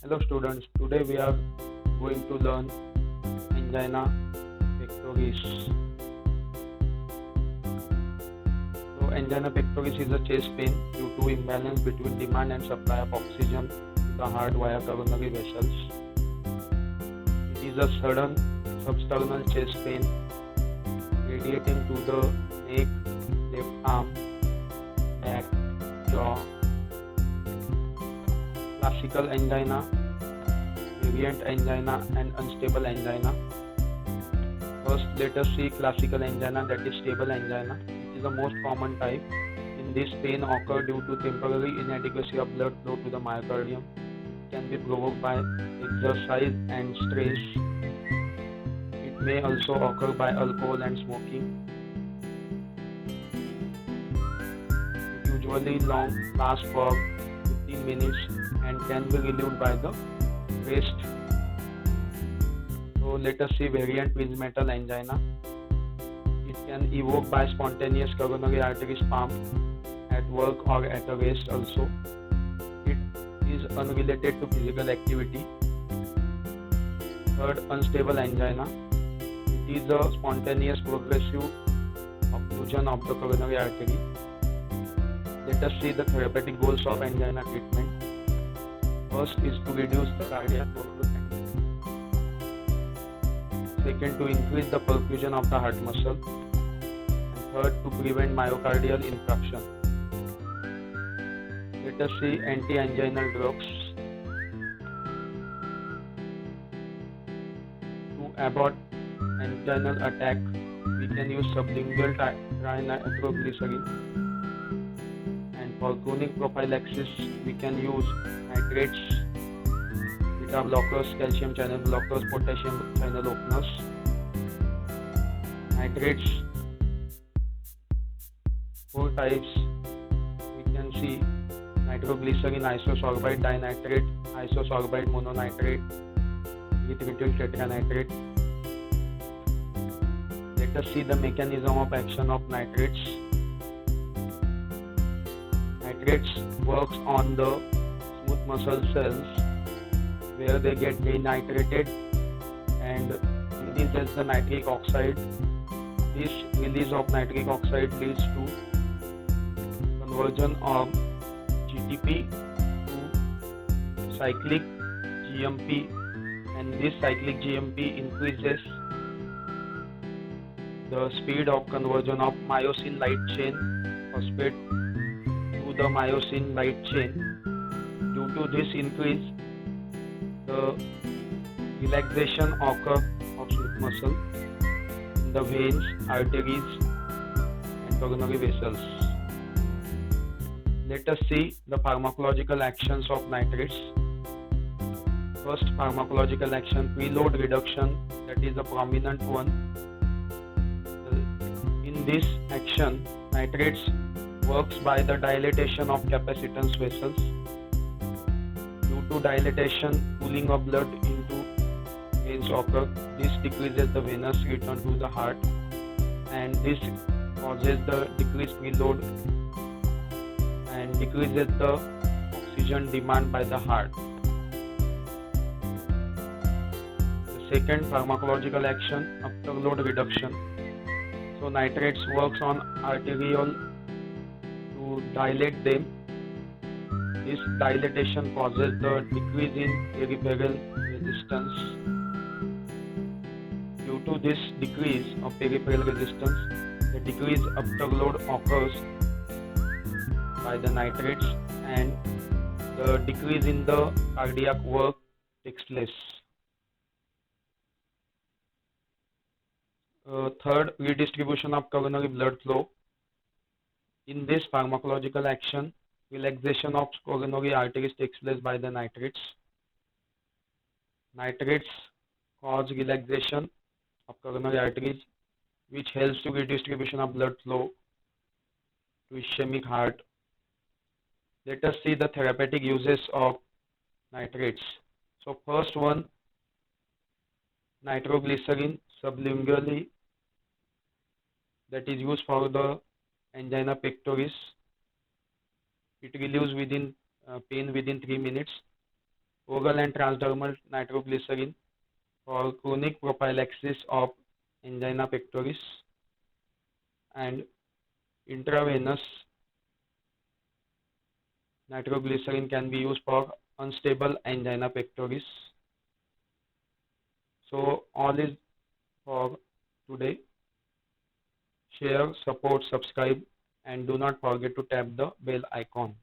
Hello students, today we are going to learn angina pectoris. So angina pectoris is a chest pain due to imbalance between demand and supply of oxygen to the heart via coronary vessels. It is a sudden substernal chest pain radiating to the neck, left arm, back, jaw. Classical angina, variant angina and unstable angina. First, let us see classical angina, that is stable angina. It is the most common type. In this, pain occurs due to temporary inadequacy of blood flow to the myocardium. It can be provoked by exercise and stress. It may also occur by alcohol and smoking. It usually lasts for 15 minutes and can be relieved by the rest. So let us see variant Prinzmetal angina. It can evoke by spontaneous coronary artery spasm at work or at a rest also. It is unrelated to physical activity. Third, unstable angina. It is a spontaneous progressive occlusion of the coronary artery. Let us see the therapeutic goals of angina treatment. First is to reduce the cardiac output. Second, to increase the perfusion of the heart muscle. And third, to prevent myocardial infarction. Let us see anti-anginal drugs. To abort anginal attack, we can use sublingual trinitroglycerin. And for chronic prophylaxis, we can use nitrates, beta blockers, calcium channel blockers, potassium channel openers. Nitrates, four types. We can see nitroglycerin, isosorbide dinitrate, isosorbide mononitrate, erythritol tetranitrate. Let us see the mechanism of action of nitrates. Nitrates works on the smooth muscle cells where they get denitrated and releases the nitric oxide. This release of nitric oxide leads to conversion of GTP to cyclic GMP, and this cyclic GMP increases the speed of conversion of myosin light chain phosphate to the myosin light chain. Due to this increase, the relaxation occurs of smooth muscle in the veins, arteries, and coronary vessels. Let us see the pharmacological actions of nitrates. First, pharmacological action, preload reduction, that is a prominent one. In this action, nitrates works by the dilatation of capacitance vessels. Due to dilatation, pooling of blood into veins occur. This decreases the venous return to the heart, and this causes the decreased preload and decreases the oxygen demand by the heart. The second pharmacological action, afterload reduction. So nitrates works on arteriole to dilate them. This dilatation causes the decrease in peripheral resistance. Due to this decrease of peripheral resistance, the decreased afterload occurs by the nitrates and the decrease in the cardiac work takes place. Third, redistribution of coronary blood flow. In this pharmacological action, relaxation of coronary arteries takes place by the nitrates. Nitrates cause relaxation of coronary arteries, which helps to redistribution of blood flow to ischemic heart. Let us see the therapeutic uses of nitrates. So first one, nitroglycerin sublingually, that is used for the angina pectoris. It relieves pain within 3 minutes. oral and transdermal nitroglycerin for chronic prophylaxis of angina pectoris, and intravenous nitroglycerin can be used for unstable angina pectoris. So all is for today. Share, support, subscribe, and do not forget to tap the bell icon.